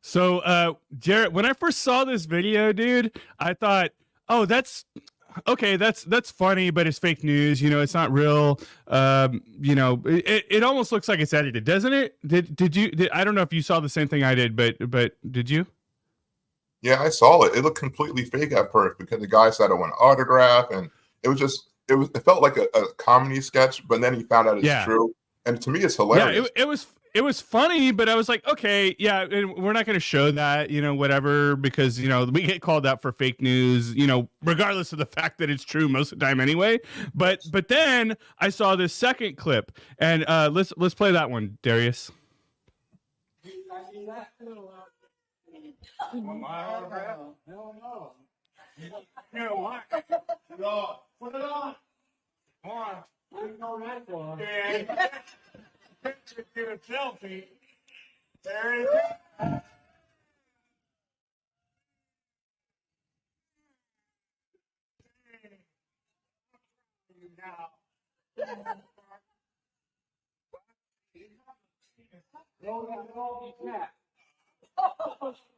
So, Jarrett, when I first saw this video, dude, I thought, oh, that's okay. That's funny, but it's fake news. It's not real. It almost looks like it's edited, doesn't it? Did you? I don't know if you saw the same thing I did, but did you? Yeah, I saw it. It looked completely fake at first because the guy said I want an autograph, and it felt like a comedy sketch. But then he found out it's true, and to me, it's hilarious. Yeah, it was funny, but I was like, okay, yeah, and we're not going to show that, whatever, because we get called out for fake news, regardless of the fact that it's true most of the time anyway. But then I saw this second clip, and let's play that one, Darius. No, put it on. Come on. Get a selfie. There it is.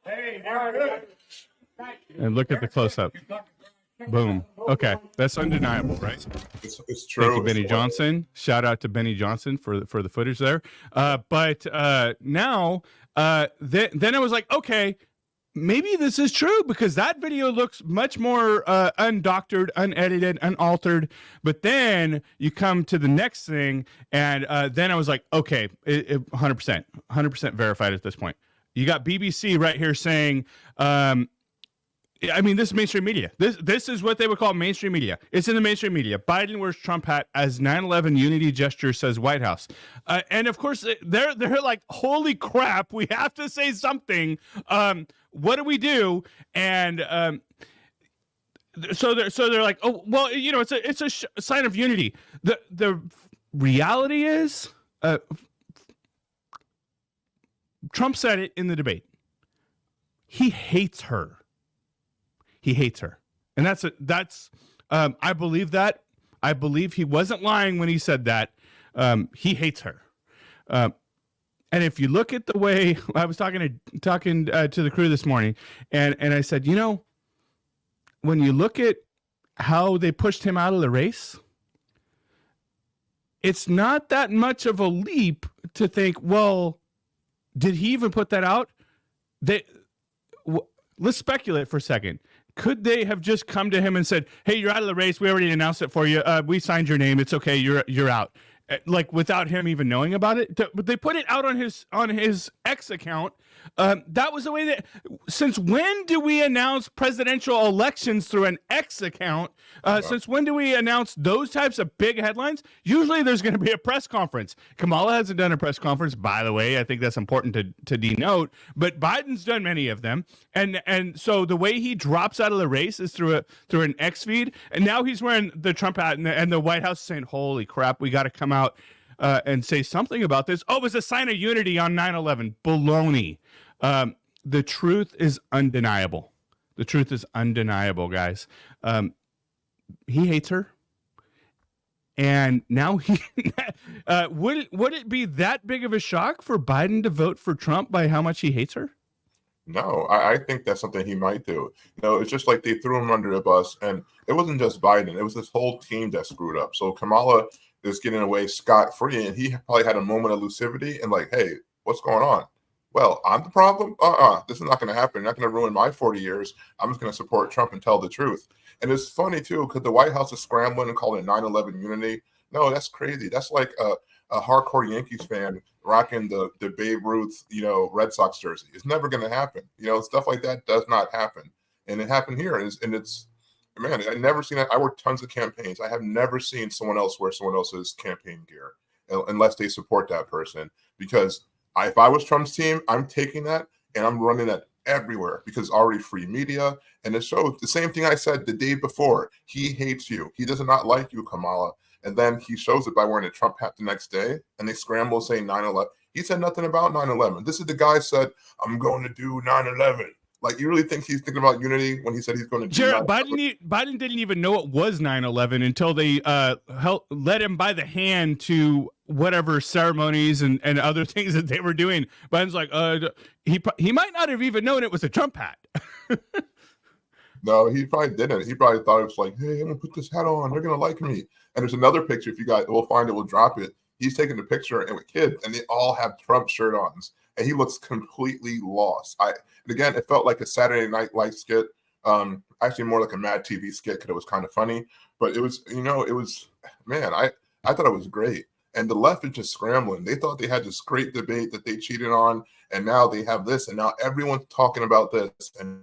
Hey, there it is. And look at the close-up. Boom. Okay, that's undeniable, right? It's true. Thank you, Benny Johnson. Shout out to Benny Johnson for the footage there. But now, then I was like, okay, maybe this is true, because that video looks much more undoctored, unedited, unaltered. But then you come to the next thing, and then I was like, okay, 100% verified at this point. You got BBC right here saying, I mean, this is mainstream media. This is what they would call mainstream media. It's in the mainstream media. Biden wears Trump hat as 9/11 unity gesture, says White House. And of course, they're like, holy crap, we have to say something. What do we do? And so they're like, oh, well, it's a sign of unity. The reality is, Trump said it in the debate. He hates her. He hates her. And that's I believe that. I believe he wasn't lying when he said that. He hates her. And if you look at the way I was talking to the crew this morning, and I said, when you look at how they pushed him out of the race, it's not that much of a leap to think, well, did he even put that out? Let's speculate for a second. Could they have just come to him and said, hey, you're out of the race. We already announced it for you. We signed your name. It's okay. You're out. Like, without him even knowing about it. But they put it out on his X account. That was the way that, since when do we announce presidential elections through an X account? Since when do we announce those types of big headlines? Usually there's going to be a press conference. Kamala hasn't done a press conference, by the way. I think that's important to denote, but Biden's done many of them. And so the way he drops out of the race is through an X feed. And now he's wearing the Trump hat, and the White House is saying, holy crap, we got to come out and say something about this. Oh, it was a sign of unity on 9/11. Baloney. The truth is undeniable. The truth is undeniable, guys. He hates her. And now he would it be that big of a shock for Biden to vote for Trump by how much he hates her? No, I think that's something he might do. It's just like they threw him under the bus, and it wasn't just Biden. It was this whole team that screwed up. So Kamala is getting away scot-free, and he probably had a moment of lucidity and like, hey, what's going on? Well, I'm the problem? This is not going to happen. You're not going to ruin my 40 years. I'm just going to support Trump and tell the truth. And it's funny, too, because the White House is scrambling and calling it 9/11 unity. No, that's crazy. That's like a hardcore Yankees fan rocking the Babe Ruth, Red Sox jersey. It's never going to happen. Stuff like that does not happen. And it happened here. And it's, man, I've never seen it. I work tons of campaigns. I have never seen someone else wear someone else's campaign gear unless they support that person. Because if I was Trump's team, I'm taking that and I'm running that everywhere because it's already free media. And it shows the same thing I said the day before. He hates you. He does not like you, Kamala. And then he shows it by wearing a Trump hat the next day. And they scramble saying 9/11. He said nothing about 9/11. This is the guy said, I'm going to do 9/11. Like, you really think he's thinking about unity when he said he's going to do Jared, that? Biden didn't even know it was 9/11 until they led him by the hand to whatever ceremonies and other things that they were doing. Biden's like, he might not have even known it was a Trump hat. No, he probably didn't. He probably thought it was like, hey, I'm gonna put this hat on. They're gonna like me. And there's another picture. If you guys, we'll find it. We'll drop it. He's taking the picture and with kids, and they all have Trump shirt ons, and he looks completely lost. And again, it felt like a Saturday Night Live skit. Actually, more like a Mad TV skit because it was kind of funny. But it was, it was, man, I thought it was great. And the left is just scrambling. They thought they had this great debate that they cheated on, and now they have this, and now everyone's talking about this, and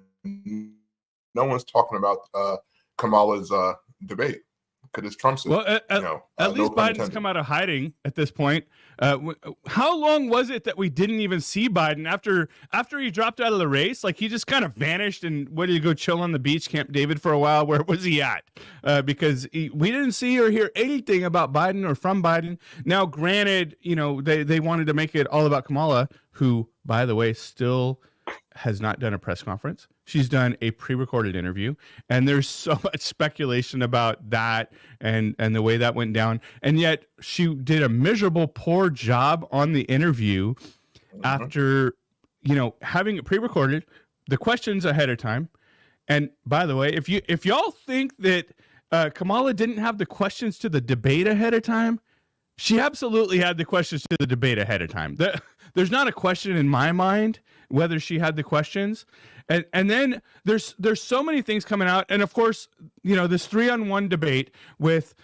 no one's talking about Kamala's debate because it's Trump's. Well, at least Biden's come out of hiding at this point. How long was it that we didn't even see Biden after he dropped out of the race? Like, he just kind of vanished and where did he go chill on the beach, Camp David, for a while? Where was he at? Because we didn't see or hear anything about Biden or from Biden. Now, granted, they wanted to make it all about Kamala, who, by the way, still has not done a press conference. She's done a pre-recorded interview, and there's so much speculation about that and the way that went down. And yet she did a miserable, poor job on the interview after, having it pre-recorded, the questions ahead of time. And by the way, if y'all think that Kamala didn't have the questions to the debate ahead of time, she absolutely had the questions to the debate ahead of time. There's not a question in my mind whether she had the questions. And then there's so many things coming out. And of course, this 3-on-1 debate with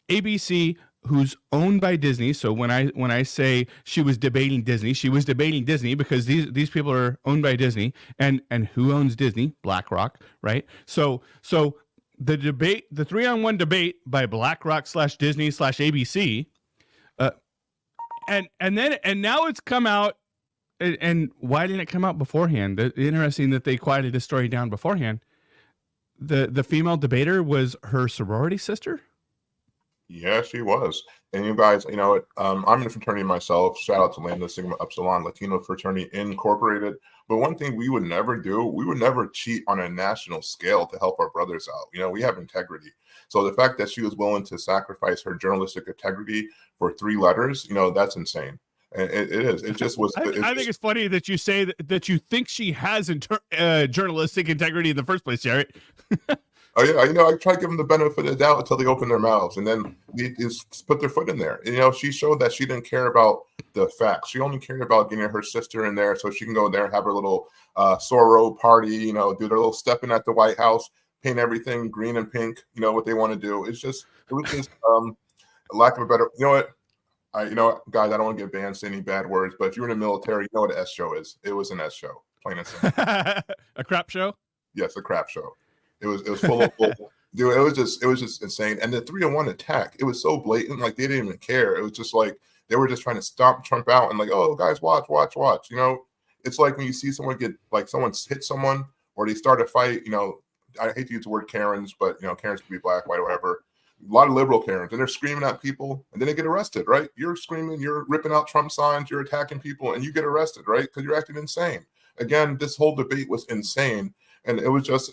ABC, who's owned by Disney. So when I say she was debating Disney, she was debating Disney because these people are owned by Disney. And who owns Disney? BlackRock, right? So the debate, the 3-on-1 debate by BlackRock /Disney /ABC, and now it's come out. And why didn't it come out beforehand? Interesting that they quieted the story down beforehand. The female debater was her sorority sister. Yeah, she was. And you guys, I'm in a fraternity myself. Shout out to Lambda Sigma Epsilon Latino Fraternity Incorporated. But one thing we would never do, we would never cheat on a national scale to help our brothers out. We have integrity. So the fact that she was willing to sacrifice her journalistic integrity for 3 letters, that's insane. And it is. It just was. I think it's funny that you say that you think she has journalistic integrity in the first place, Jared. Oh yeah, I try to give them the benefit of the doubt until they open their mouths, and then they just put their foot in there. She showed that she didn't care about the facts. She only cared about getting her sister in there so she can go there and have her little soror party. Do their little stepping at the White House, paint everything green and pink. What they want to do. It was just a lack of a better. You know what? Guys, I don't want to get banned saying any bad words, but if you're in the military, you know what an S show is. It was an S show, plain and simple. A crap show? Yes, a crap show. It was full of bull. Dude, it was just insane. And the 3-on-1 attack, it was so blatant, like they didn't even care. It was just like they were just trying to stomp Trump out and like, oh guys, watch. It's like when you see someone get like someone hit someone or they start a fight, I hate to use the word Karens, but Karens can be black, white, whatever. A lot of liberal Karens, and they're screaming at people, and then they get arrested, right? You're screaming, you're ripping out Trump signs, you're attacking people, and you get arrested, right? Because you're acting insane. Again, this whole debate was insane, and it was just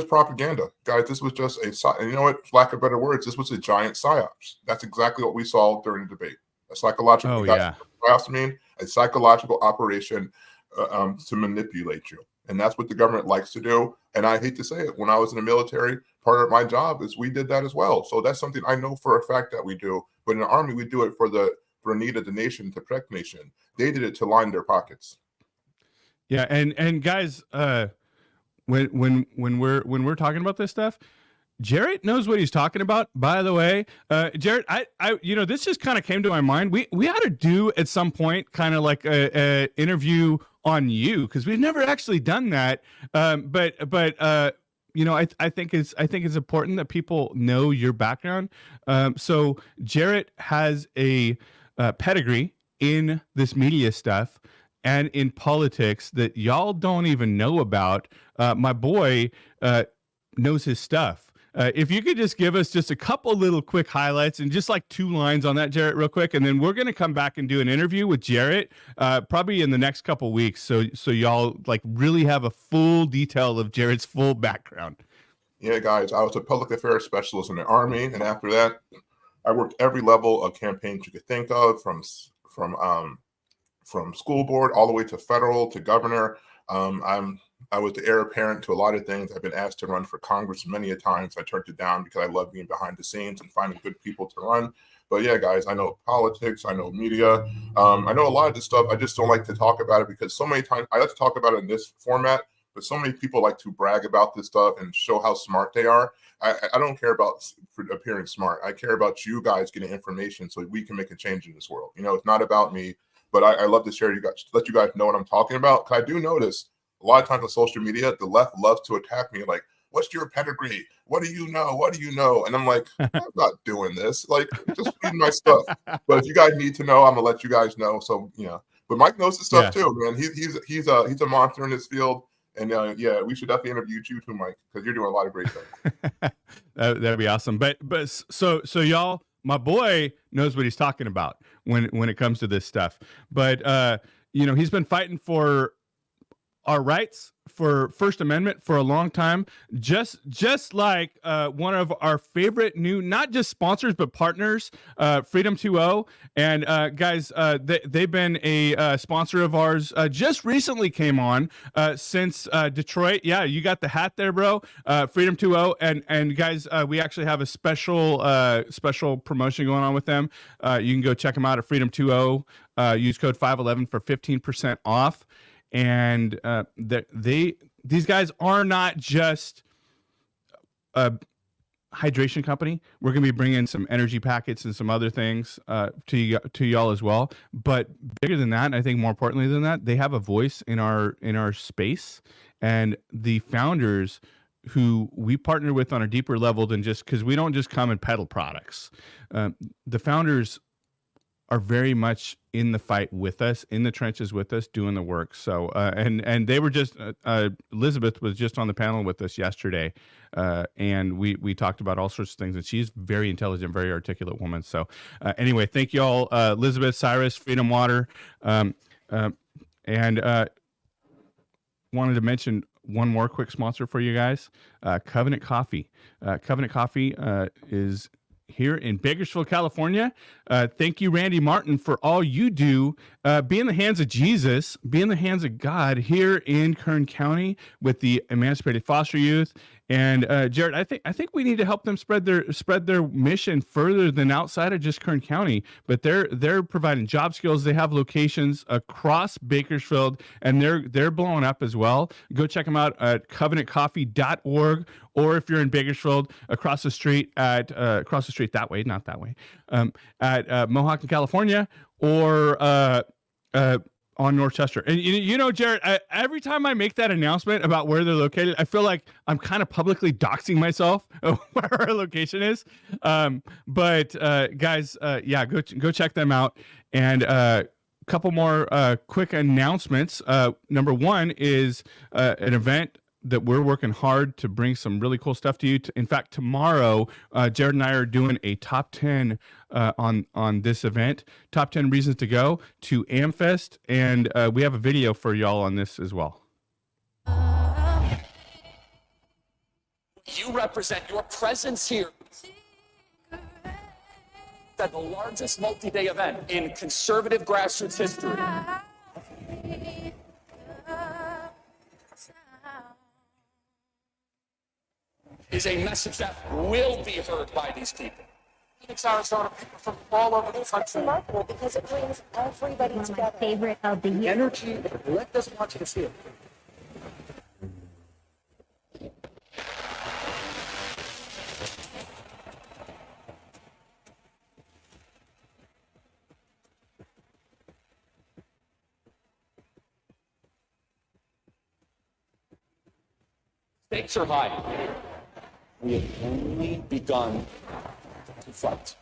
propaganda, guys. This was just and you know what? For lack of better words, this was a giant psyops. That's exactly what we saw during the debate. A psychological. Psyops mean a psychological operation to manipulate you. And that's what the government likes to do. And I hate to say it, when I was in the military, part of my job is we did that as well. So that's something I know for a fact that we do. But in the Army, we do it for the need of the nation, to protect the nation. They did it to line their pockets. Yeah, and guys, when we're talking about this stuff, Jarrett knows what he's talking about. By the way, Jarrett, I this just kind of came to my mind. We ought to do at some point kind of like a interview on you, because we've never actually done that. But I think it's important that people know your background. So Jarrett has a pedigree in this media stuff and in politics that y'all don't even know about. My boy knows his stuff. If you could just give us just a couple little quick highlights and just like 2 lines on that, Jarrett, real quick, and then we're going to come back and do an interview with Jarrett probably in the next couple weeks, so y'all like really have a full detail of Jarrett's full background. Yeah, guys, I was a public affairs specialist in the Army, and after that, I worked every level of campaigns you could think of, from school board all the way to federal to governor. I was the heir apparent to a lot of things. I've been asked to run for Congress many a times. I turned it down because I love being behind the scenes and finding good people to run. But yeah, guys, I know politics, I know media, I know a lot of this stuff. I just don't like to talk about it because so many times I like to talk about it in this format, but so many people like to brag about this stuff and show how smart they are. I don't care about appearing smart. I care about you guys getting information so we can make a change in this world. You know, it's not about me, but I love to share you guys, let you guys know what I'm talking about. I do notice a lot of times on social media, the left loves to attack me like, what's your pedigree? What do you know? What do you know? And I'm like, I'm not doing this. Like, just read my stuff. But if you guys need to know, I'm gonna let you guys know. So, you know, but Mike knows the stuff too, man. He's a monster in this field. And yeah, we should definitely interview you too, Mike, because you're doing a lot of great things. That'd be awesome. But so y'all, my boy knows what he's talking about when it comes to this stuff. But you know, he's been fighting for our rights, for First Amendment for a long time, just like one of our favorite new, not just sponsors but partners, Freedom 2.0. And guys, they've been a sponsor of ours. Just recently came on since Detroit. Yeah, you got the hat there, bro. Freedom 2.0, and guys, we actually have a special promotion going on with them. You can go check them out at Freedom 2.0. Use code 511 for 15% off. And these guys are not just a hydration company. We're going to be bringing some energy packets and some other things to y'all as well. But bigger than that, and I think more importantly than that, they have a voice in our space, and the founders who we partner with on a deeper level than just because we don't just come and peddle products. The founders are very much in the fight with us, in the trenches with us, doing the work. So, and they were just, Elizabeth was just on the panel with us yesterday, and we talked about all sorts of things, and she's very intelligent, very articulate woman. So anyway, thank you all, Elizabeth, Cyrus, Freedom Water, and wanted to mention one more quick sponsor for you guys, Covenant Coffee. Covenant Coffee is here in Bakersfield, California. Thank you, Randy Martin, for all you do. Be in the hands of Jesus, be in the hands of God here in Kern County with the emancipated foster youth. And Jared, I think we need to help them spread their mission further than outside of just Kern County. But they're providing job skills. They have locations across Bakersfield, and they're blowing up as well. Go check them out at covenantcoffee.org, or if you're in Bakersfield, across the street that way, not that way, at Mohawk in California, or on North Chester. And you know, Jared, every time I make that announcement about where they're located, I feel like I'm kind of publicly doxing myself of where our location is. But guys, yeah, go check them out. And couple more quick announcements. Number one is an event that we're working hard to bring some really cool stuff to you. In fact, tomorrow, Jared and I are doing a top 10 on this event, top 10 reasons to go to AmFest, and we have a video for y'all on this as well. You represent your presence here at the largest multi-day event in conservative grassroots history. Is a message that will be heard by these people. Phoenix, Arizona, people from all over the country. It's remarkable because it brings everybody together. My favorite of the year. Energy, the left doesn't want you to see it. Stakes are high. We have only begun to fight.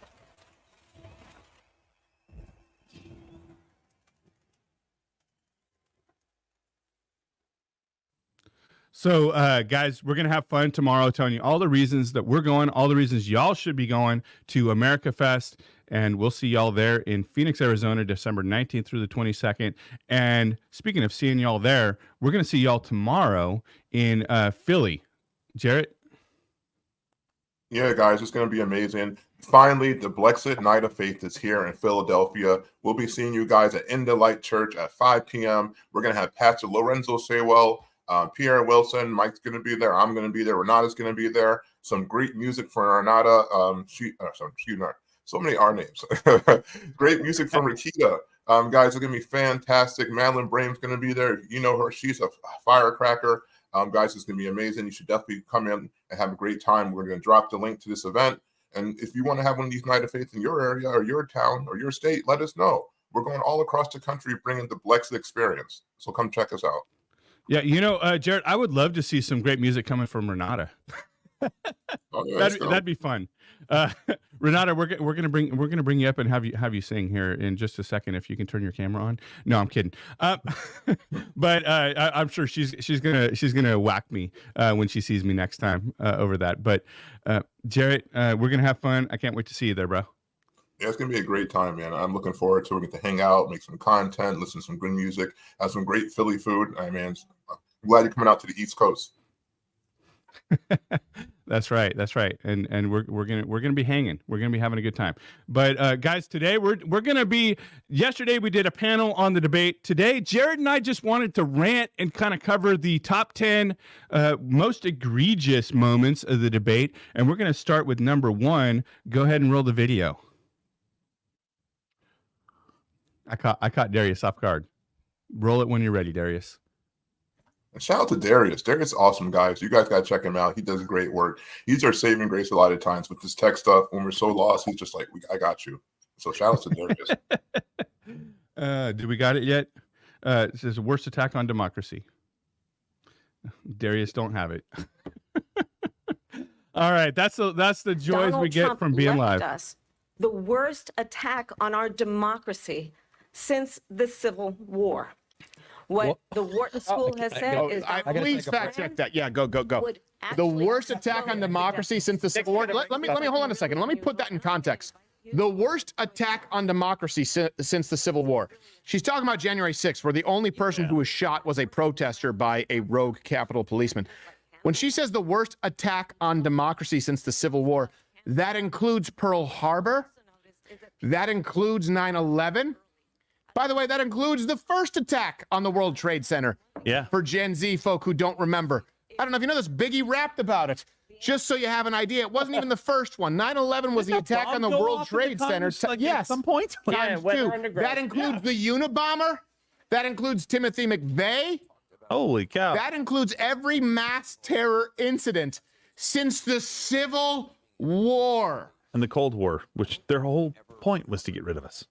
So, guys, we're going to have fun tomorrow, telling you all the reasons that we're going, all the reasons y'all should be going to America Fest. And we'll see y'all there in Phoenix, Arizona, December 19th through the 22nd. And speaking of seeing y'all there, we're going to see y'all tomorrow in Philly. Jarrett? Yeah, guys, it's going to be amazing. Finally, the Blexit Night of Faith is here in Philadelphia. We'll be seeing you guys at In the Light Church at 5 p.m. We're going to have Pastor Lorenzo Saywell, Pierre Wilson, Mike's going to be there. I'm going to be there. Renata's going to be there. Some great music for Renata. So many R names. Great music from Rakita. Guys, it's going to be fantastic. Madeline Brame's going to be there. You know her. She's a firecracker. Guys, it's going to be amazing. You should definitely come in and have a great time. We're going to drop the link to this event. And if you want to have one of these Night of Faith in your area or your town or your state, let us know. We're going all across the country bringing the Blexit experience. So come check us out. Yeah, Jarrett, I would love to see some great music coming from Renata. Oh, yeah, that'd be fun. Renata, we're gonna bring you up and have you sing here in just a second if you can turn your camera on. No, I'm kidding. But I'm sure she's gonna whack me when she sees me next time over that. But Jarrett, we're gonna have fun. I can't wait to see you there, bro. Yeah, it's gonna be a great time, man. I'm looking forward to it. We get to hang out, make some content, listen to some good music, have some great Philly food. I'm glad you're coming out to the East Coast. That's right. And we're gonna be hanging. We're gonna be having a good time. But guys, today we're gonna be. Yesterday we did a panel on the debate. Today, Jared and I just wanted to rant and kind of cover the top 10 most egregious moments of the debate. And we're gonna start with number 1. Go ahead and roll the video. I caught Darius off guard. Roll it when you're ready, Darius. And shout out to Darius. Darius is awesome, guys. You guys got to check him out. He does great work. He's our saving grace a lot of times with this tech stuff. When we're so lost, he's just like, I got you. So shout out to Darius. Did we got it yet? It says worst attack on democracy. Darius don't have it. All right. That's the joys Donald we get Trump from being live. us the worst attack on our democracy since the Civil War. What the Wharton School has said is that please fact check that. Yeah, go. The worst attack on democracy since the Civil War. Let me hold on a second. Let me put that in context. The worst attack on democracy since the Civil War. She's talking about January 6th, where the only person who was shot was a protester by a rogue Capitol policeman. When she says the worst attack on democracy since the Civil War, that includes Pearl Harbor. That includes 9/11. By the way, that includes the first attack on the World Trade Center. Yeah. For Gen Z folk who don't remember. I don't know if you know this, Biggie rapped about it. Just so you have an idea, it wasn't even the first one. 9/11 was the attack on the World Trade Center. Yes. At some point. Times two. That includes the Unabomber. That includes Timothy McVeigh. Holy cow. That includes every mass terror incident since the Civil War. And the Cold War, which their whole point was to get rid of us.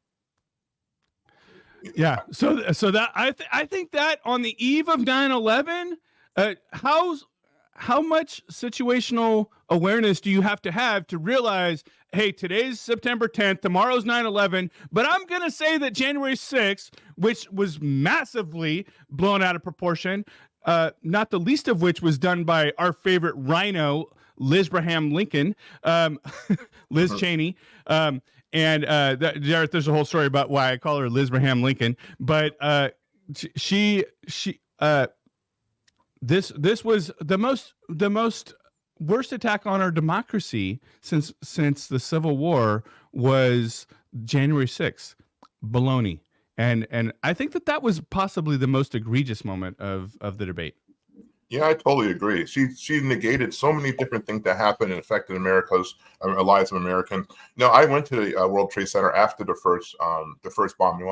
Yeah. So that I think that on the eve of 9/11, how much situational awareness do you have to realize, hey, today's September 10th, tomorrow's 9/11, but I'm going to say that January 6th, which was massively blown out of proportion, not the least of which was done by our favorite rhino, Liz Braham Lincoln, Liz Cheney. And Jarrett, there's a whole story about why I call her Liz Braham Lincoln, but this was the most worst attack on our democracy since the Civil War was January 6th. Baloney. And I think that was possibly the most egregious moment of the debate. Yeah, I totally agree. She negated so many different things that happened and affected America's lives of Americans. I went to the World Trade Center after the first bombing.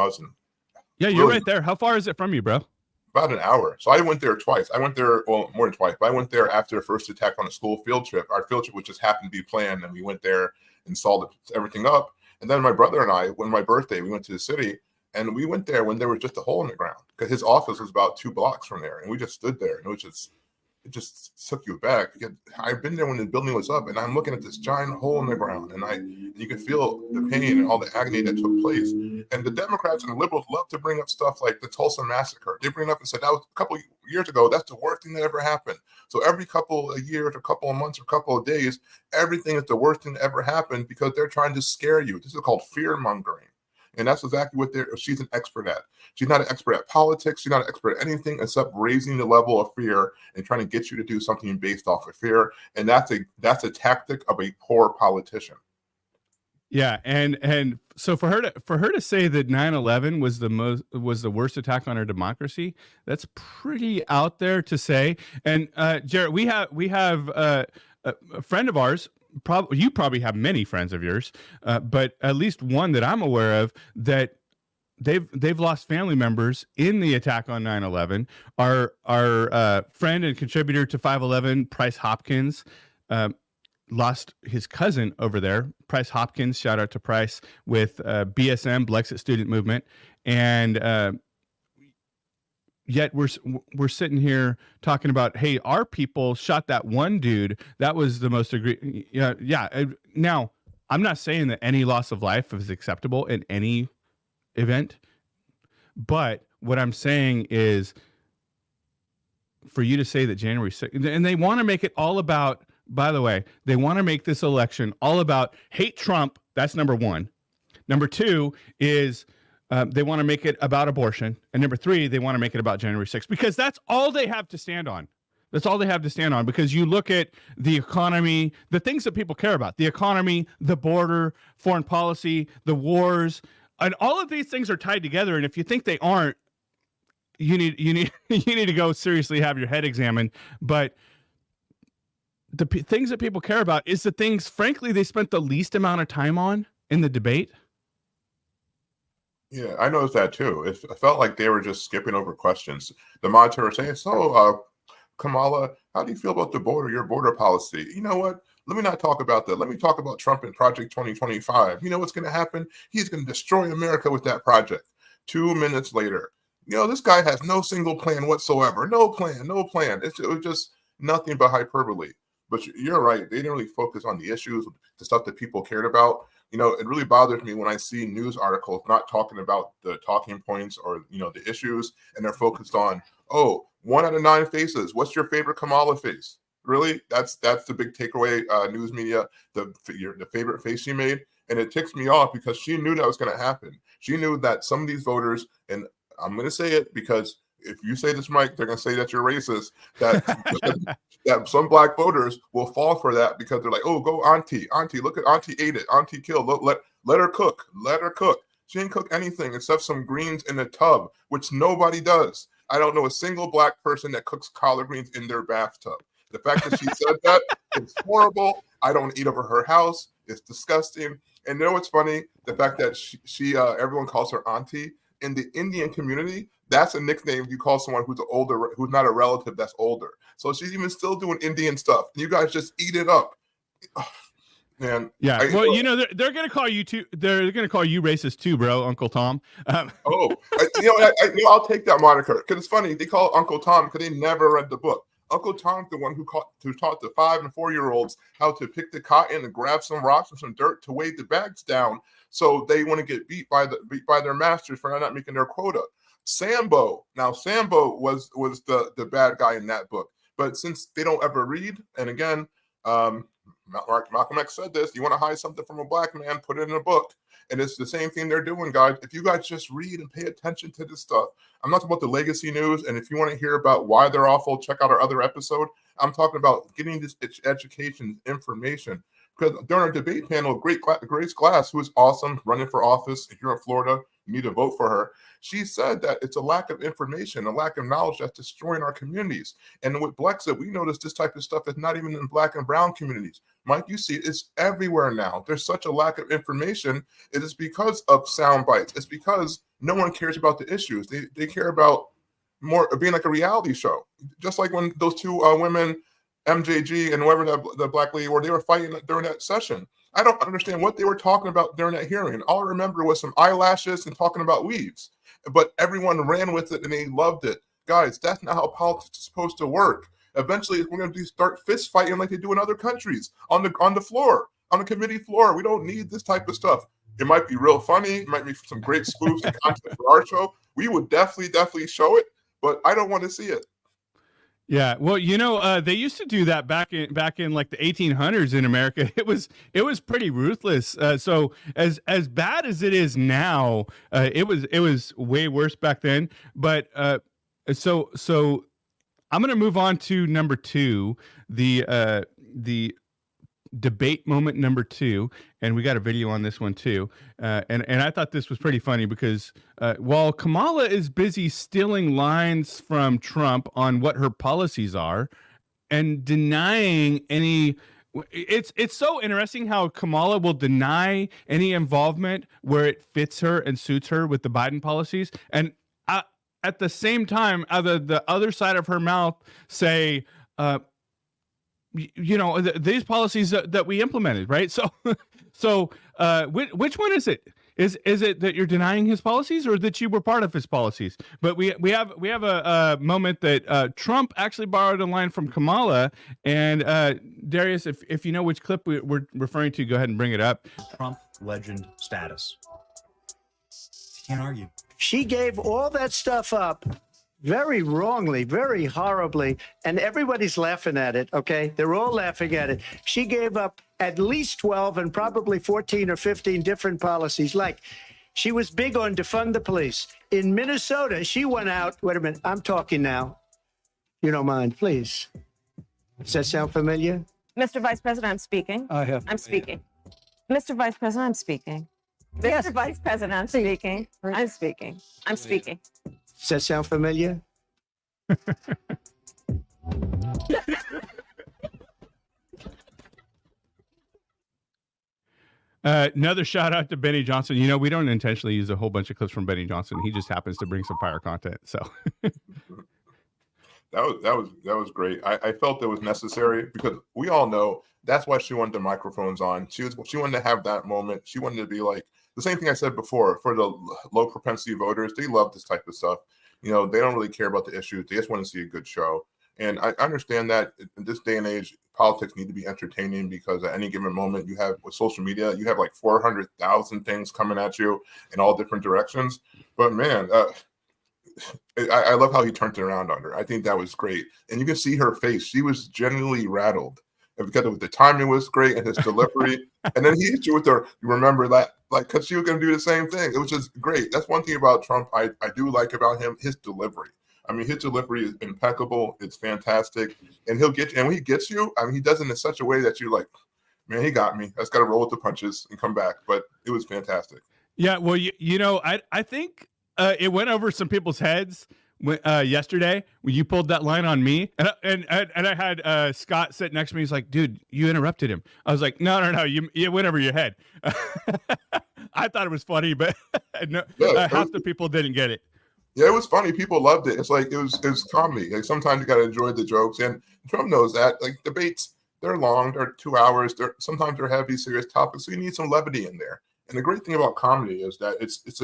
Yeah, you're right there. How far is it from you, bro? About an hour. So I went there twice. I went there, well, more than twice, but I went there after the first attack on a school field trip. Our field trip, which just happened to be planned, and we went there and saw everything up. And then my brother and I, when my birthday, we went to the city, and we went there when there was just a hole in the ground because his office was about 2 blocks from there, and we just stood there, and it was just it just took you back. Because I've been there when the building was up, and I'm looking at this giant hole in the ground, and you can feel the pain and all the agony that took place. And the Democrats and the liberals love to bring up stuff like the Tulsa massacre. They bring it up and said that was a couple of years ago. That's the worst thing that ever happened. So every couple of years, or couple of months, or couple of days, everything is the worst thing that ever happened because they're trying to scare you. This is called fear mongering. And that's exactly what she's an expert at. She's not an expert at politics. She's not an expert at anything except raising the level of fear and trying to get you to do something based off of fear. And that's a tactic of a poor politician. Yeah, and so for her to say that 9/11 was the worst attack on our democracy, that's pretty out there to say. And Jared, we have a friend of ours. You probably have many friends of yours, but at least one that I'm aware of that they've lost family members in the attack on 9/11. Our friend and contributor to 511, Price Hopkins, lost his cousin over there. Price Hopkins, shout out to Price, with BSM, Blexit Student Movement, and yet we're sitting here talking about, hey, our people shot that one dude. That was the most yeah. Now, I'm not saying that any loss of life is acceptable in any event, but what I'm saying is for you to say that January 6th, and they want to make it all about, by the way, they want to make this election all about hate Trump. That's number one. Number two is they want to make it about abortion. And number three, they want to make it about January 6th, because that's all they have to stand on. That's all they have to stand on, because you look at the economy, the things that people care about, the economy, the border, foreign policy, the wars, and all of these things are tied together. And if you think they aren't, you need to go seriously have your head examined. But the things that people care about is the things, frankly, they spent the least amount of time on in the debate. Yeah, I noticed that too. It felt like they were just skipping over questions. The monitor was saying, so, Kamala, how do you feel about the border, your border policy? You know what? Let me not talk about that. Let me talk about Trump and Project 2025. You know what's going to happen? He's going to destroy America with that project. 2 minutes later, this guy has no single plan whatsoever. No plan, no plan. It was just nothing but hyperbole. But you're right. They didn't really focus on the issues, the stuff that people cared about. It really bothers me when I see news articles not talking about the talking points or, the issues, and they're focused on, 1 out of 9 faces. What's your favorite Kamala face? Really? That's the big takeaway, news media, the favorite face she made. And it ticks me off because she knew that was going to happen. She knew that some of these voters, and I'm going to say it because if you say this, Mike, they're going to say that you're racist, that that some black voters will fall for that because they're like, oh, go auntie, look at auntie ate it, auntie killed, let her cook. She didn't cook anything except some greens in a tub, which nobody does. I don't know a single black person that cooks collard greens in their bathtub. The fact that she said that, it's horrible. I don't eat over her house. It's disgusting. And what's funny? The fact that she everyone calls her auntie. In the Indian community, that's a nickname you call someone who's older, who's not a relative that's older. So she's even still doing Indian stuff. You guys just eat it up. Man. Yeah. They're going to call you too. They're going to call you racist too, bro, Uncle Tom. I'll take that moniker because it's funny. They call Uncle Tom because they never read the book. Uncle Tom's the one who taught the 5 and 4-year-olds how to pick the cotton and grab some rocks and some dirt to weigh the bags down. So they want to get beat by their masters for not making their quota. Sambo. Now Sambo was the bad guy in that book. But since they don't ever read, and again, Malcolm X said this: you want to hide something from a black man, put it in a book. And it's the same thing they're doing, guys. If you guys just read and pay attention to this stuff, I'm not talking about the legacy news. And if you want to hear about why they're awful, check out our other episode. I'm talking about getting this education, information. Because during our debate panel, Grace Glass, who is awesome, running for office, if you're in Florida, you need to vote for her. She said that it's a lack of information, a lack of knowledge that's destroying our communities. And with Blexit, we notice this type of stuff is not even in black and brown communities. Mike, you see it's everywhere now. There's such a lack of information. It is because of sound bites. It's because no one cares about the issues. They care about more being like a reality show. Just like when those two women, MJG and whoever the black lady were, they were fighting during that session. I don't understand what they were talking about during that hearing. All I remember was some eyelashes and talking about weaves. But everyone ran with it and they loved it. Guys, that's not how politics is supposed to work. Eventually, we're going to start fist fighting like they do in other countries on the floor, on the committee floor. We don't need this type of stuff. It might be real funny. It might be some great spoofs and content for our show. We would definitely show it, but I don't want to see it. Yeah, well, they used to do that back in like the 1800s in America. It was pretty ruthless. So as bad as it is now, it was way worse back then. But so I'm gonna move on to number 2, the debate moment number 2, and we got a video on this one too. And I thought this was pretty funny because while Kamala is busy stealing lines from Trump on what her policies are and denying any, it's so interesting how Kamala will deny any involvement where it fits her and suits her with the Biden policies, and at the same time, the other side of her mouth say, these policies that we implemented, right? So which one is it? Is it that you're denying his policies, or that you were part of his policies? But we have a moment that Trump actually borrowed a line from Kamala, and Darius, if you know which clip we're referring to, go ahead and bring it up. Trump legend status. Can't argue. She gave all that stuff up very wrongly, very horribly, and everybody's laughing at it, okay? They're all laughing at it. She gave up at least 12 and probably 14 or 15 different policies. Like, she was big on defund the police. In Minnesota, she went out, wait a minute, I'm talking now. You don't mind, please. Does that sound familiar? Mr. Vice President, I'm speaking. I'm speaking. Mr. Vice President, I'm speaking. Mr. Vice President, I'm speaking. I'm speaking. I'm speaking. Does that sound familiar? Another shout out to Benny Johnson. We don't intentionally use a whole bunch of clips from Benny Johnson. He just happens to bring some fire content. So that was great. I felt it was necessary because we all know that's why she wanted the microphones on. She wanted to have that moment. She wanted to be like the same thing I said before. For the low propensity voters, they love this type of stuff. They don't really care about the issues. They just want to see a good show. And I understand that in this day and age, politics need to be entertaining because at any given moment you have with social media, you have like 400,000 things coming at you in all different directions. But man, I love how he turned it around on her. I think that was great. And you can see her face. She was genuinely rattled. And because the timing was great and his delivery. And then he hit you with you remember that, like, because she was going to do the same thing. It was just great. That's one thing about Trump I do like about him, his delivery. I mean, his delivery is impeccable. It's fantastic. And he'll get you. And when he gets you, I mean, he does it in such a way that you're like, man, he got me. I just got to roll with the punches and come back. But it was fantastic. Yeah, well, I think it went over some people's heads yesterday when you pulled that line on me, and I had Scott sit next to me. He's like, "Dude, you interrupted him." I was like, "No, you went over your head." I thought it was funny, but half the people didn't get it. Yeah, it was funny. People loved it. It's like it was comedy. Like sometimes you got to enjoy the jokes, and Trump knows that. Like debates, they're long. They're 2 hours. Sometimes they're heavy, serious topics. So you need some levity in there. And the great thing about comedy is that it's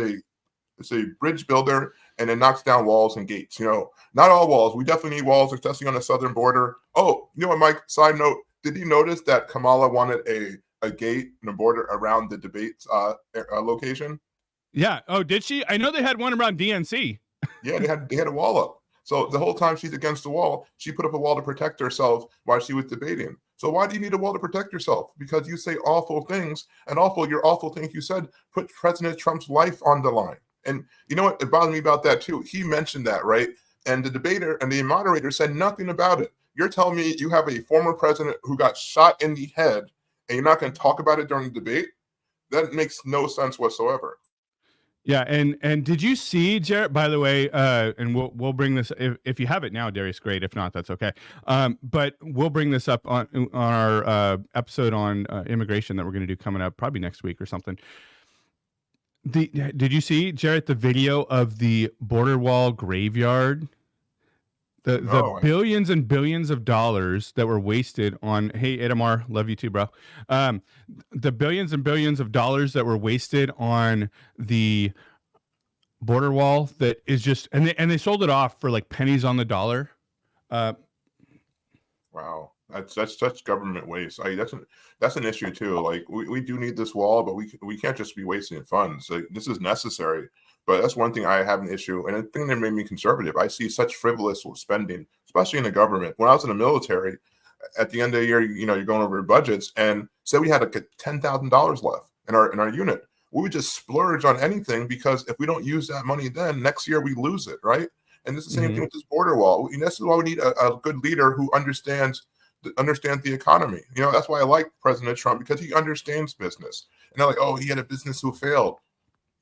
a bridge builder, and it knocks down walls and gates. Not all walls. We definitely need walls, especially on the southern border. Oh, Mike, side note, did you notice that Kamala wanted a gate and a border around the debate location? Yeah. Oh, did she? I know they had one around DNC. Yeah, they had a wall up. So the whole time she's against the wall, she put up a wall to protect herself while she was debating. So why do you need a wall to protect yourself? Because you say awful things, and your awful things you said put President Trump's life on the line. And you know what? It bothered me about that too. He mentioned that, right? And the debater and the moderator said nothing about it. You're telling me you have a former president who got shot in the head, and you're not going to talk about it during the debate? That makes no sense whatsoever. Yeah, and did you see, Jarrett, by the way, and we'll bring this, if you have it now, Darius, great. If not, that's okay. But we'll bring this up on our episode on immigration that we're going to do coming up probably next week or something. Did you see, Jarrett, the video of the border wall graveyard? The billions and billions of dollars that were wasted on, hey, Itamar, love you too, bro. The billions and billions of dollars that were wasted on the border wall that is just, and they sold it off for like pennies on the dollar. Wow, that's such government waste. That's an issue too. Like we do need this wall, but we can't just be wasting funds. Like, this is necessary. But that's one thing I have an issue, and a thing that made me conservative. I see such frivolous spending, especially in the government. When I was in the military, at the end of the year, you're going over your budgets, and say we had like $10,000 left in our unit, we would just splurge on anything because if we don't use that money, then next year we lose it, right? And it's the same thing with this border wall. And this is why we need a good leader who understands the economy. That's why I like President Trump, because he understands business. And they're like, oh, he had a business who failed.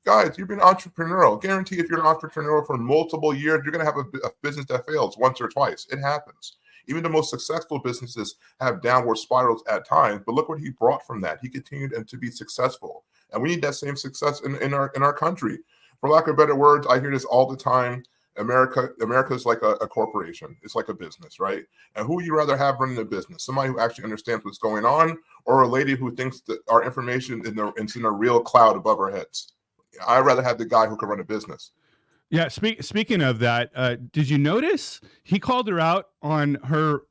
Guys, you've been entrepreneurial. Guarantee if you're an entrepreneur for multiple years, you're going to have a business that fails once or twice. It happens. Even the most successful businesses have downward spirals at times. But look what he brought from that. He continued to be successful. And we need that same success in our country. For lack of better words, I hear this all the time. America is like a corporation. It's like a business, right? And who would you rather have running the business? Somebody who actually understands what's going on, or a lady who thinks that our information is in a real cloud above our heads? I'd rather have the guy who can run a business. Yeah. Speaking of that, did you notice he called her out on her?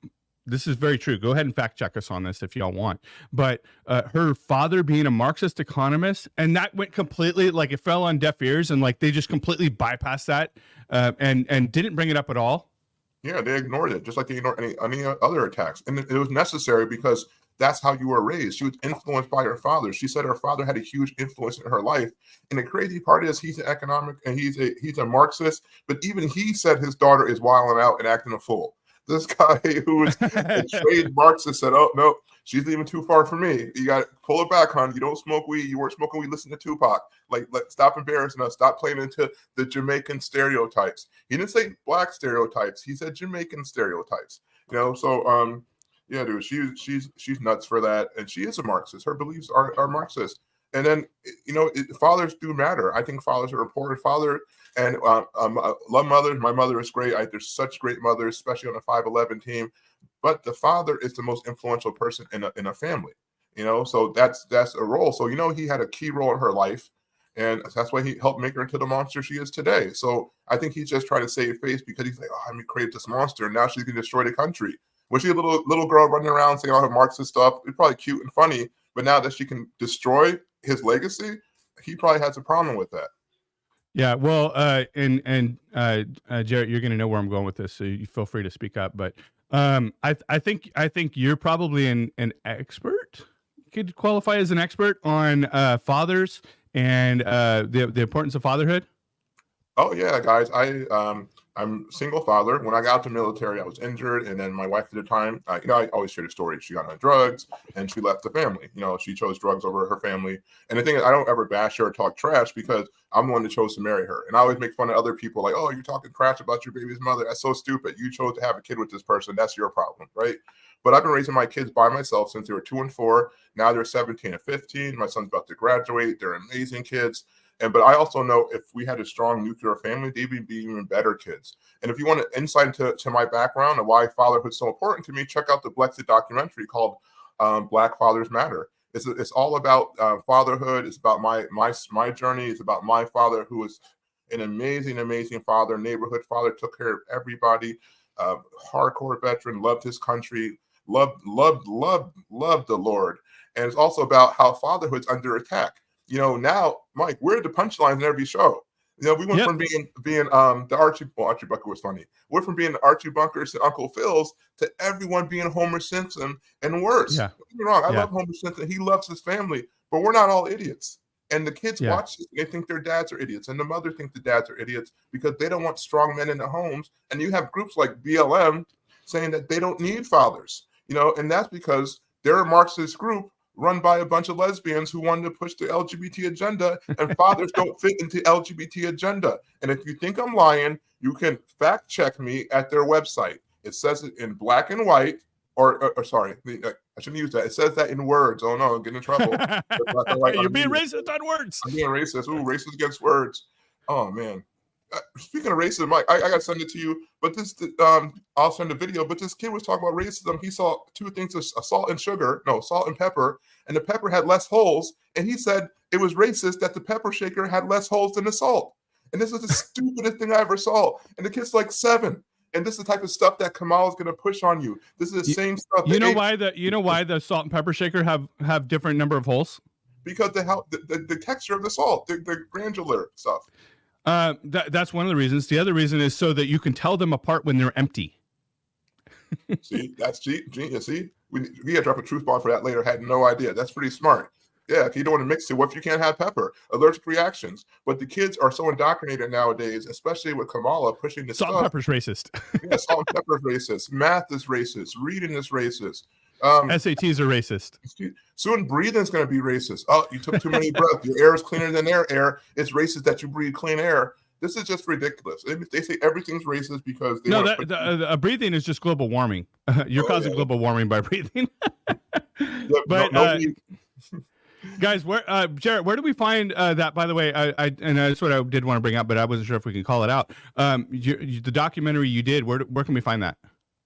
This is very true. Go ahead and fact check us on this if y'all want. But her father being a Marxist economist, and that went completely, like, it fell on deaf ears, and like they just completely bypassed that and didn't bring it up at all. Yeah, they ignored it, just like they ignored any other attacks. And it was necessary because that's how you were raised. She was influenced by her father. She said her father had a huge influence in her life. And the crazy part is he's an economic and he's a Marxist, but even he said his daughter is wilding out and acting a fool. This guy who is a trade Marxist said, oh, no, she's leaving too far for me. You got to pull it back, hon. You don't smoke weed. You weren't smoking weed. Listen to Tupac. Stop embarrassing us. Stop playing into the Jamaican stereotypes. He didn't say black stereotypes. He said Jamaican stereotypes. So, yeah, dude, she's nuts for that. And she is a Marxist. Her beliefs are Marxist. And then, fathers do matter. I think fathers are important. Father and I love mothers. My mother is great. There's such great mothers, especially on a 5'11" team. But the father is the most influential person in a family. So that's a role. So he had a key role in her life, and that's why he helped make her into the monster she is today. So I think he's just trying to save face because he's like, oh, I create this monster, and now she's gonna destroy the country. When she's a little girl running around saying all her Marxist stuff, it's probably cute and funny. But now that she can destroy his legacy, he probably has a problem with that. Yeah, well, and Jarrett, you're going to know where I'm going with this, so you feel free to speak up. But I think you're probably an expert. You could qualify as an expert on fathers and the importance of fatherhood. Oh yeah, guys, I'm single father. When I got out the military, I was injured, and then my wife at the time, I always share the story. She got on drugs, and she left the family. She chose drugs over her family. And the thing is, I don't ever bash her or talk trash because I'm the one that chose to marry her. And I always make fun of other people, like, oh, you're talking trash about your baby's mother. That's so stupid. You chose to have a kid with this person. That's your problem, right? But I've been raising my kids by myself since they were 2 and 4. Now they're 17 and 15. My son's about to graduate. They're amazing kids. But I also know if we had a strong nuclear family, they'd be even better kids. And if you want an insight into my background and why fatherhood is so important to me, check out the Blexit documentary called Black Fathers Matter. It's all about fatherhood. It's about my journey. It's about my father, who was an amazing father, neighborhood father, took care of everybody, hardcore veteran, loved his country, loved the Lord. And it's also about how fatherhood's under attack. Now, Mike, we're the punchlines in every show. We went from being the Archie Bunker was funny. We're from being the Archie Bunkers to Uncle Phil's to everyone being Homer Simpson and worse. Yeah. Don't get me wrong, I love Homer Simpson. He loves his family, but we're not all idiots. And the kids watch this, they think their dads are idiots, and the mother think the dads are idiots because they don't want strong men in the homes. And you have groups like BLM saying that they don't need fathers, and that's because they're a Marxist group run by a bunch of lesbians who wanted to push the LGBT agenda, and fathers don't fit into LGBT agenda. And if you think I'm lying, you can fact check me at their website. It says it in black and white, or sorry, I shouldn't use that. It says that in words. Oh no, I'm getting in trouble. You're being racist on words. I'm being racist. Ooh, racist against words. Oh man. Speaking of racism, Mike, I got to send it to you. But I'll send a video. But this kid was talking about racism. He saw two things: salt and pepper, and the pepper had less holes. And he said it was racist that the pepper shaker had less holes than the salt. And this is the stupidest thing I ever saw. And the kid's like 7. And this is the type of stuff that Kamala's going to push on you. This is the same stuff. You know why the salt and pepper shaker have different number of holes? Because the texture of the salt, the granular stuff. That's one of the reasons. The other reason is so that you can tell them apart when they're empty. See, that's genius. See, we got to drop a truth bomb for that later. Had no idea. That's pretty smart. Yeah, if you don't want to mix it, what if you can't have pepper? Allergic reactions. But the kids are so indoctrinated nowadays, especially with Kamala pushing this salt and pepper's racist. Yeah, salt and pepper is racist. Math is racist. Reading is racist. SATs are racist. Soon breathing is going to be racist. Oh, you took too many breaths. Your air is cleaner than their air. It's racist that you breathe clean air. This is just ridiculous. They say everything's racist because they breathing is just global warming. You're causing global warming by breathing. But guys, where Jarrett, where do we find that? By the way, I that's what I did want to bring up, but I wasn't sure if we can call it out. The documentary you did, where can we find that?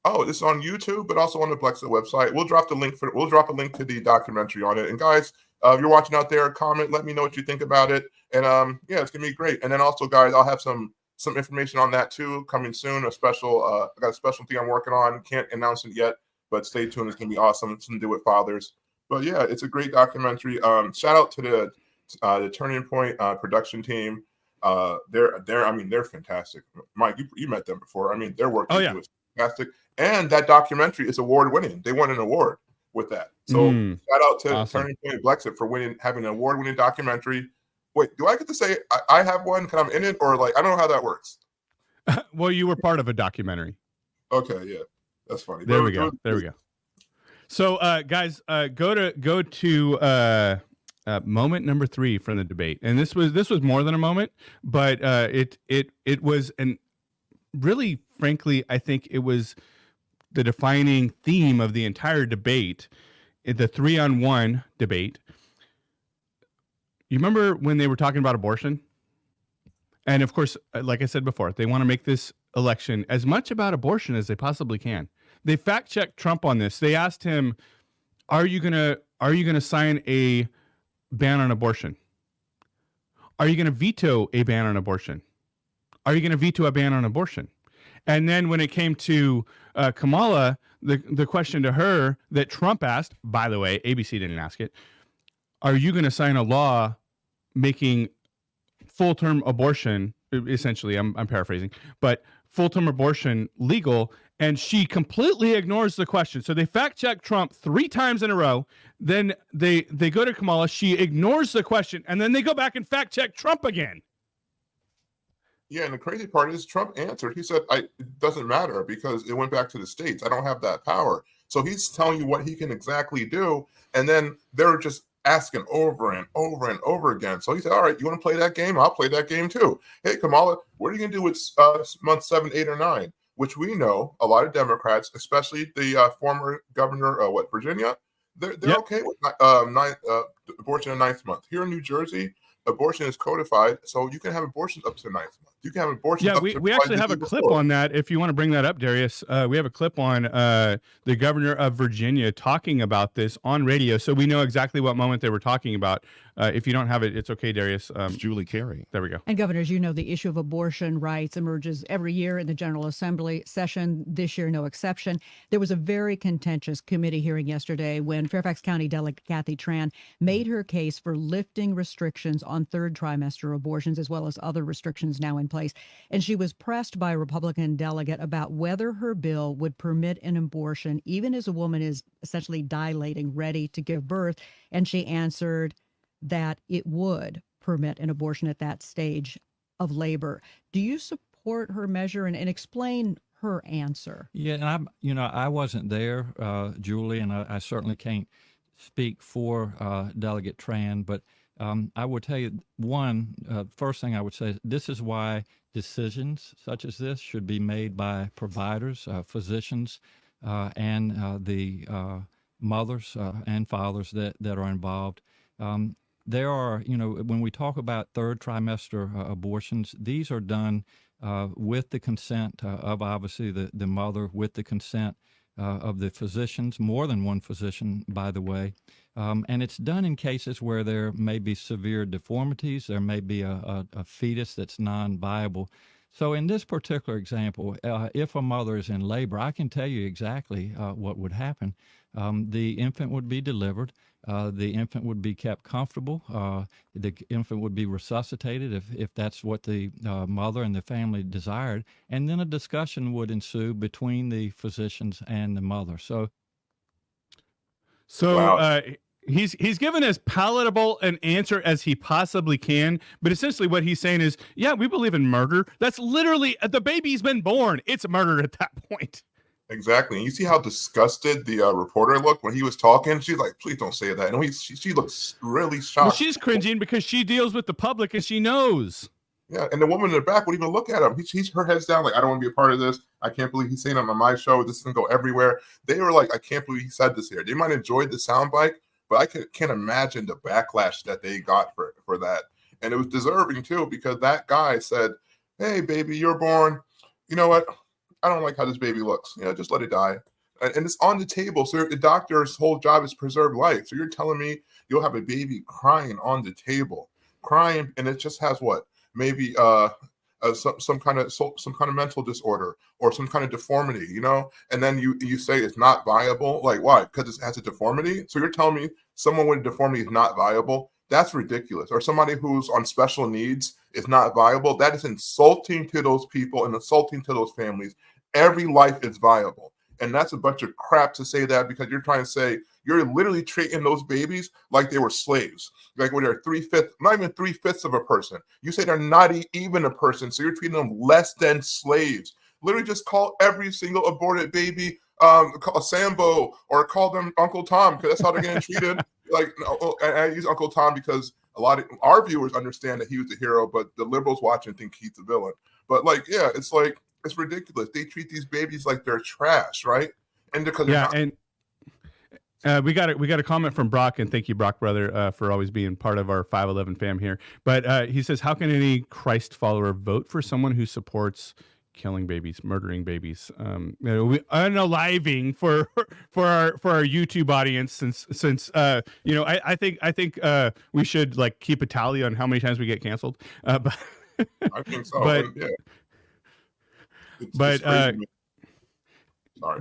Oh, it's on YouTube, but also on the Blexit website. We'll drop a link to the documentary on it. And guys, if you're watching out there, comment, let me know what you think about it. And yeah, it's gonna be great. And then also, guys, I'll have some information on that too coming soon. I got a special thing I'm working on. Can't announce it yet, but stay tuned. It's gonna be awesome. It's something to do with fathers. But yeah, it's a great documentary. Shout out to the Turning Point production team. They're fantastic. Mike, you met them before. I mean, their work is fantastic. And that documentary is award winning. They won an award with that. So shout out to Turning Point Blexit for having an award winning documentary. Wait, do I get to say I have one? Can I'm in it, or like I don't know how that works? Well, you were part of a documentary. Okay, yeah, that's funny. There we go. So, guys, go to moment number 3 from the debate, and this was more than a moment, but it was really, frankly, I think it was the defining theme of the entire debate, the 3-on-1 debate. You remember when they were talking about abortion? And of course, like I said before, they want to make this election as much about abortion as they possibly can. They fact-checked Trump on this. They asked him, "Are you gonna sign a ban on abortion? Are you gonna veto a ban on abortion? Are you gonna veto a ban on abortion?" And then when it came to Kamala, the question to her that Trump asked, by the way, ABC didn't ask it, are you going to sign a law making full-term abortion, essentially, I'm paraphrasing, but full-term abortion legal? And she completely ignores the question. So they fact-check Trump 3 times in a row. Then they go to Kamala. She ignores the question. And then they go back and fact-check Trump again. Yeah, and the crazy part is Trump answered. He said, it doesn't matter because it went back to the states. I don't have that power. So he's telling you what he can exactly do. And then they're just asking over and over and over again. So he said, all right, you want to play that game? I'll play that game too. Hey, Kamala, what are you going to do with month 7, 8, or 9? Which we know a lot of Democrats, especially the former governor, Virginia, they're okay with abortion in the 9th month. Here in New Jersey, abortion is codified, so you can have abortions up to the 9th month. You can have abortions. Yeah, we actually have a clip on that. If you want to bring that up, Darius, we have a clip on the governor of Virginia talking about this on radio, so we know exactly what moment they were talking about. If you don't have it, it's okay, Darius. Julie Carey. There we go. And governors, you know, the issue of abortion rights emerges every year in the General Assembly session. This year, no exception. There was a very contentious committee hearing yesterday when Fairfax County Delegate Kathy Tran made her case for lifting restrictions on 3rd trimester abortions, as well as other restrictions now in place. And she was pressed by a Republican delegate about whether her bill would permit an abortion, even as a woman is essentially dilating, ready to give birth. And she answered that it would permit an abortion at that stage of labor. Do you support her measure and explain her answer? Yeah, and I wasn't there, Julie, and I certainly can't speak for Delegate Tran, but I would tell you, first thing I would say, this is why decisions such as this should be made by providers, physicians, and the mothers and fathers that are involved. There are, when we talk about 3rd trimester abortions, these are done with the consent of obviously the mother, with the consent of the physicians, more than one physician, by the way. And it's done in cases where there may be severe deformities, there may be a fetus that's non-viable. So in this particular example, if a mother is in labor, I can tell you exactly what would happen. The infant would be delivered. The infant would be kept comfortable. The infant would be resuscitated if that's what the mother and the family desired. And then a discussion would ensue between the physicians and the mother. So Wow. He's given as palatable an answer as he possibly can, but essentially what he's saying is, yeah, we believe in murder. That's literally, the baby's been born. It's murder at that point. Exactly. And you see how disgusted the reporter looked when he was talking? She's like, please don't say that. And she looks really shocked. Well, she's cringing because she deals with the public and she knows. Yeah, and the woman in the back would even look at him. He's her head's down, like, I don't want to be a part of this. I can't believe he's saying it on my show. This is going to go everywhere. They were like, I can't believe he said this here. They might have enjoyed the soundbite, but I can't imagine the backlash that they got for that. And it was deserving, too, because that guy said, hey, baby, you're born. You know what? I don't like how this baby looks. Just let it die. And it's on the table. So the doctor's whole job is preserve life. So you're telling me you'll have a baby crying on the table, crying, and it just has what? Maybe some kind of mental disorder or some kind of deformity, and then you say it's not viable. Like, why? Because it has a deformity. So you're telling me someone with a deformity is not viable? That's ridiculous. Or somebody who's on special needs is not viable. That is insulting to those people and insulting to those families. Every life is viable. And that's a bunch of crap to say that, because you're trying to say you're literally treating those babies like they were slaves, like when they're not even 3/5 of a person. You say they're not even a person, so you're treating them less than slaves. Literally just call every single aborted baby call Sambo, or call them Uncle Tom, because that's how they're getting treated. Like, I use Uncle Tom because a lot of our viewers understand that he was the hero, but the liberals watching think he's the villain. But it's ridiculous. They treat these babies like they're trash, right? And because we got a comment from Brock, and thank you, Brock brother, for always being part of our 511 fam here. But he says, how can any Christ follower vote for someone who supports killing babies, murdering babies? Unaliving for our YouTube audience, since I think we should keep a tally on how many times we get canceled. But I think so. But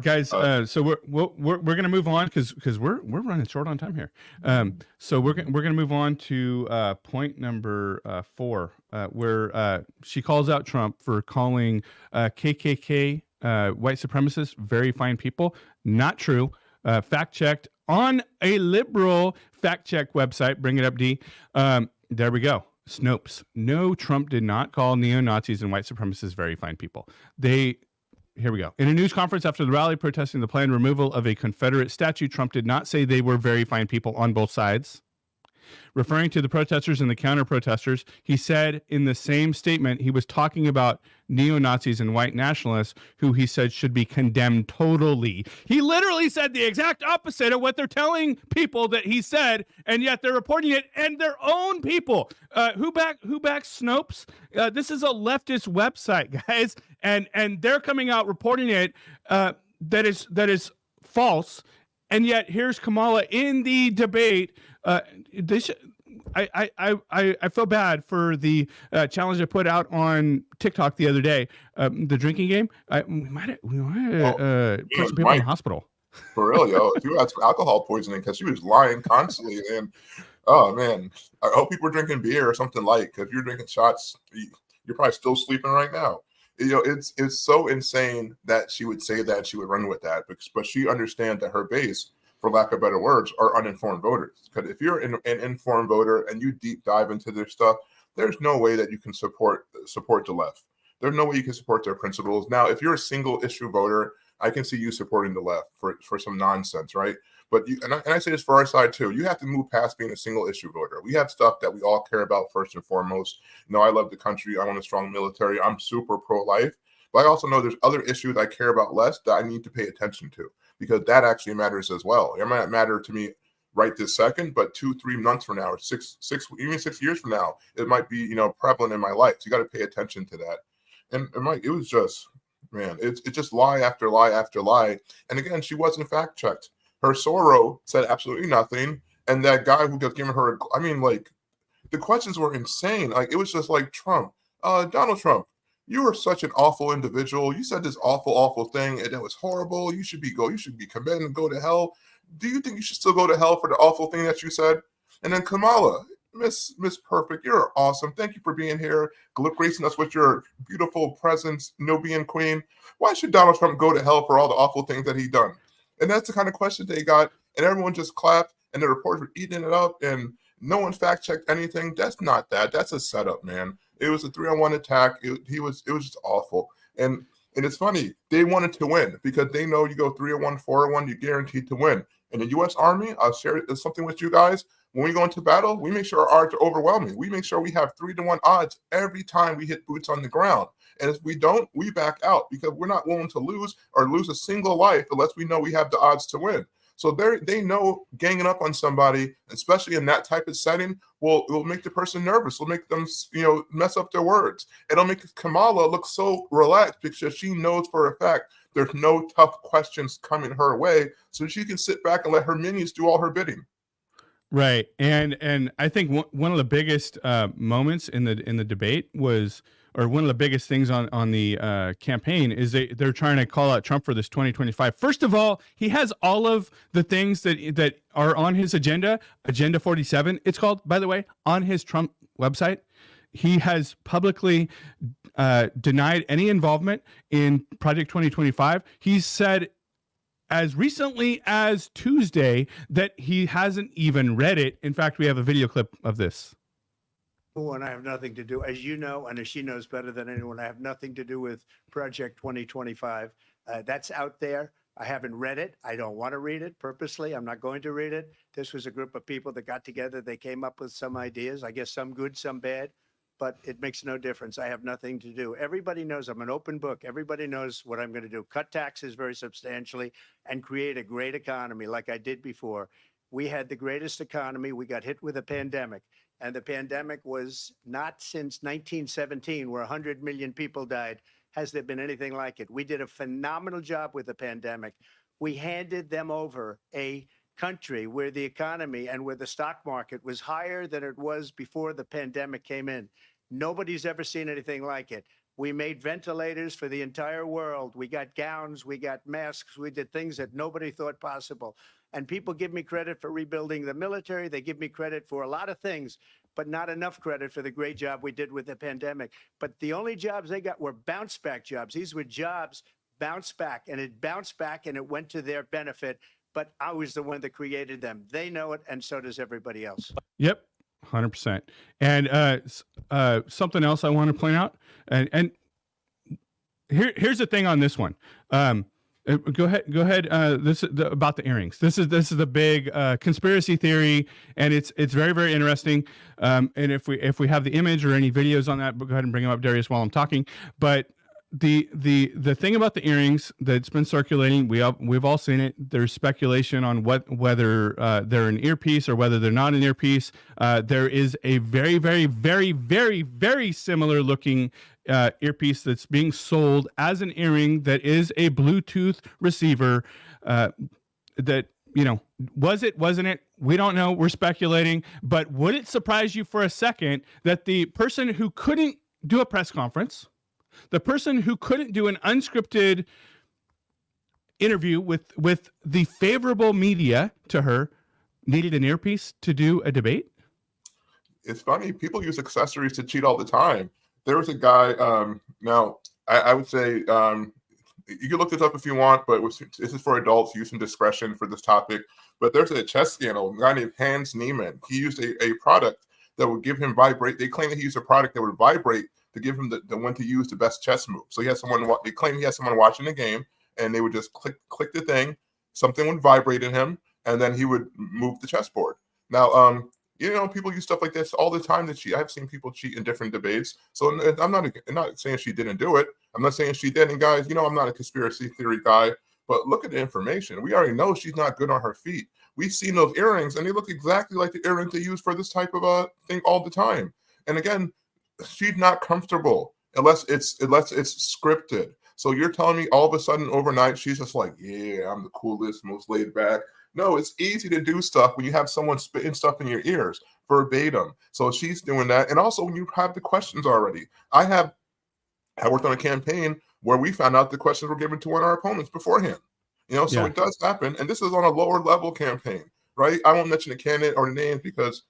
guys, so we're gonna move on because we're running short on time here. So we're gonna move on to point number 4, where she calls out Trump for calling KKK white supremacists very fine people. Not true. Fact checked on a liberal fact check website. Bring it up, D. There we go. Snopes. No, Trump did not call neo-Nazis and white supremacists very fine people. Here we go. In a news conference after the rally protesting the planned removal of a Confederate statue, Trump did not say they were very fine people on both sides. Referring to the protesters and the counter-protesters, he said in the same statement he was talking about neo-Nazis and white nationalists who he said should be condemned totally. He literally said the exact opposite of what they're telling people that he said, and yet they're reporting it, and their own people. Who backs Snopes? This is a leftist website, guys, and they're coming out reporting it that is false. And yet here's Kamala in the debate. I feel bad for the challenge I put out on TikTok the other day, the drinking game. We might put some people in the hospital. For real, yo. If you had alcohol poisoning, because she was lying constantly. And oh man, I hope people were drinking beer or something light, because if you're drinking shots, you're probably still sleeping right now. It's so insane that she would say that, she would run with that, but she understands that her base, for lack of better words, are uninformed voters. Because if you're an informed voter and you deep dive into their stuff, there's no way that you can support the left. There's no way you can support their principles. Now, if you're a single issue voter, I can see you supporting the left for some nonsense, right? But I say this for our side too. You have to move past being a single issue voter. We have stuff that we all care about first and foremost. I love the country. I want a strong military. I'm super pro-life. But I also know there's other issues I care about less that I need to pay attention to, because that actually matters as well. It might not matter to me right this second, but 2-3 months from now, or 6 years from now, it might be prevalent in my life. So you got to pay attention to that. And it was just, man, it's just lie after lie after lie. And again, she wasn't fact checked. Her Soro said absolutely nothing, and that guy who was giving her, the questions were insane. It was just like, Trump, Donald Trump, You are such an awful individual. You said this awful, awful thing, and it was horrible. You should be commended and go to hell. Do you think you should still go to hell for the awful thing that you said? And then Kamala, Miss Perfect, you're awesome. Thank you for being here, gracing us with your beautiful presence, Nubian queen. Why should Donald Trump go to hell for all the awful things that he done? And that's the kind of question they got, and everyone just clapped, and the reporters were eating it up, and no one fact checked anything. That's not that. That's a setup, man. It was a 3-on-1 attack. It was just awful. And it's funny. They wanted to win because they know you go 3-on-1, 4-on-1, you're guaranteed to win. In the U.S. Army, I'll share something with you guys. When we go into battle, we make sure our odds are overwhelming. We make sure we have 3-to-1 odds every time we hit boots on the ground. And if we don't, we back out because we're not willing to lose a single life unless we know we have the odds to win. So they know ganging up on somebody, especially in that type of setting, will make the person nervous. Will make them, mess up their words. It'll make Kamala look so relaxed because she knows for a fact there's no tough questions coming her way, so she can sit back and let her minions do all her bidding. Right, and I think one of the biggest moments in the debate was, or one of the biggest things on the campaign is they're trying to call out Trump for this 2025. First of all, he has all of the things that are on his agenda 47. It's called, by the way, on his Trump website. He has publicly denied any involvement in Project 2025. He's said as recently as Tuesday that he hasn't even read it. In fact, we have a video clip of this. And I have nothing to do, as you know, and as she knows better than anyone, I have nothing to do with Project 2025. That's out there. I haven't read it. I don't want to read it purposely. I'm not going to read it. This was a group of people that got together. They came up with some ideas, I guess some good, some bad, but it makes no difference. I have nothing to do. Everybody knows I'm an open book. Everybody knows what I'm going to do. Cut taxes very substantially and create a great economy like I did before. We had the greatest economy. We got hit with a pandemic. And the pandemic was not since 1917, where 100 million people died, has there been anything like it. We did a phenomenal job with the pandemic. We handed them over a country where the economy and where the stock market was higher than it was before the pandemic came in. Nobody's ever seen anything like it. We made ventilators for the entire world. We got gowns, we got masks, we did things that nobody thought possible. And people give me credit for rebuilding the military. They give me credit for a lot of things, but not enough credit for the great job we did with the pandemic. But the only jobs they got were bounce back jobs. These were jobs bounce back, and it bounced back and it went to their benefit. But I was the one that created them. They know it, and so does everybody else. Yep, 100%. And something else I want to point out, and here's the thing on this one. Go ahead. This is about the earrings. This is the big conspiracy theory, and it's very, very interesting. And if we have the image or any videos on that, go ahead and bring them up, Darius, while I'm talking. But the thing about the earrings that's been circulating, we've all seen it. There's speculation on whether they're an earpiece or whether they're not an earpiece. There is a very, very, very, very, very similar looking earpiece that's being sold as an earring that is a Bluetooth receiver. That, was it, wasn't it? We don't know. We're speculating. But would it surprise you for a second that the person who couldn't do a press conference, the person who couldn't do an unscripted interview with the favorable media to her, needed an earpiece to do a debate? It's funny. People use accessories to cheat all the time. There was a guy, now I would say, you can look this up if you want, but this is for adults. Use some discretion for this topic. But there's a chess scandal, a guy named Hans Niemann. He used a product that would give him vibrate. They claim that he used a product that would vibrate to give him the when to use the best chess move. So they claim he had someone watching the game, and they would just click the thing, something would vibrate in him, and then he would move the chessboard. Now, people use stuff like this all the time to cheat. I've seen people cheat in different debates. So I'm not saying she didn't do it. I'm not saying she did. And guys, I'm not a conspiracy theory guy, but look at the information. We already know she's not good on her feet. We've seen those earrings, and they look exactly like the earrings they use for this type of thing all the time. And again, she's not comfortable unless it's scripted. So you're telling me all of a sudden overnight she's just like, yeah, I'm the coolest, most laid back. No, it's easy to do stuff when you have someone spitting stuff in your ears verbatim. So she's doing that. And also when you have the questions already. I have I worked on a campaign where we found out the questions were given to one of our opponents beforehand. So it does happen. And this is on a lower level campaign, right? I won't mention the candidate or the names because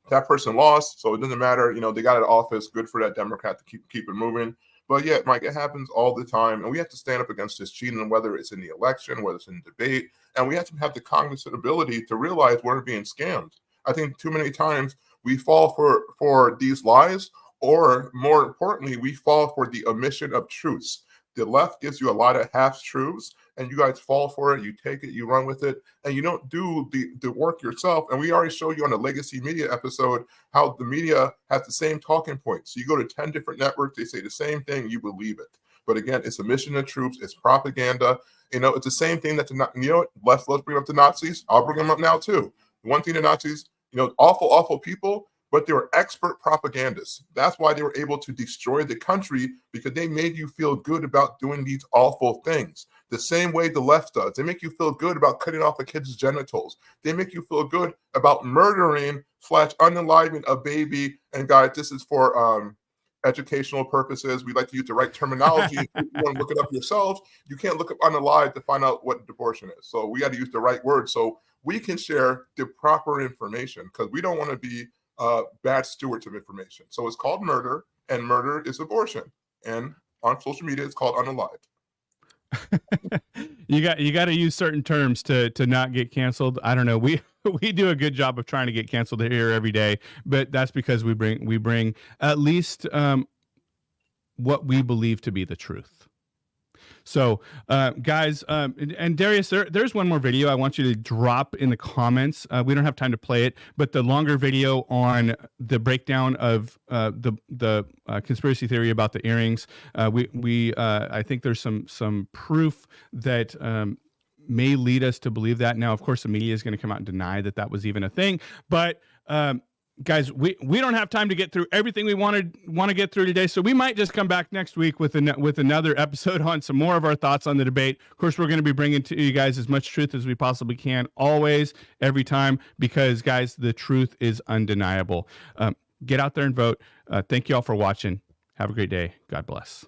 that person lost, so it doesn't matter. They got out of office. Good for that Democrat to keep it moving. But yeah, Mike, it happens all the time, and we have to stand up against this cheating, whether it's in the election, whether it's in debate, and we have to have the cognizant ability to realize we're being scammed. I think too many times we fall for these lies, or more importantly, we fall for the omission of truths. The left gives you a lot of half-truths, and you guys fall for it. You take it, you run with it, and you don't do the work yourself. And we already showed you on the Legacy Media episode how the media has the same talking points. So you go to 10 different networks, they say the same thing, you believe it. But again, it's omission of truths, it's propaganda. It's the same thing that let's bring up the Nazis. I'll bring them up now too. One thing the Nazis, awful people, but they were expert propagandists. That's why they were able to destroy the country, because they made you feel good about doing these awful things. The same way the left does. They make you feel good about cutting off a kid's genitals. They make you feel good about murdering / unaliving a baby. And guys, this is for educational purposes. We like to use the right terminology. If you want to look it up yourselves, you can't look up unalive to find out what abortion is. So we got to use the right word so we can share the proper information, because we don't want to be bad stewards of information. So it's called murder, and murder is abortion. And on social media, it's called unalived. You got to use certain terms to not get canceled. I don't know. We do a good job of trying to get canceled here every day, but that's because we bring at least what we believe to be the truth. So, guys, and Darius, there's one more video I want you to drop in the comments. We don't have time to play it, but the longer video on the breakdown of the conspiracy theory about the earrings. I think there's some proof that may lead us to believe that. Now, of course, the media is going to come out and deny that was even a thing, but. Guys, we don't have time to get through everything we want to get through today, so we might just come back next week with another episode on some more of our thoughts on the debate. Of course, we're going to be bringing to you guys as much truth as we possibly can, always, every time, because, guys, the truth is undeniable. Get out there and vote. Thank you all for watching. Have a great day. God bless.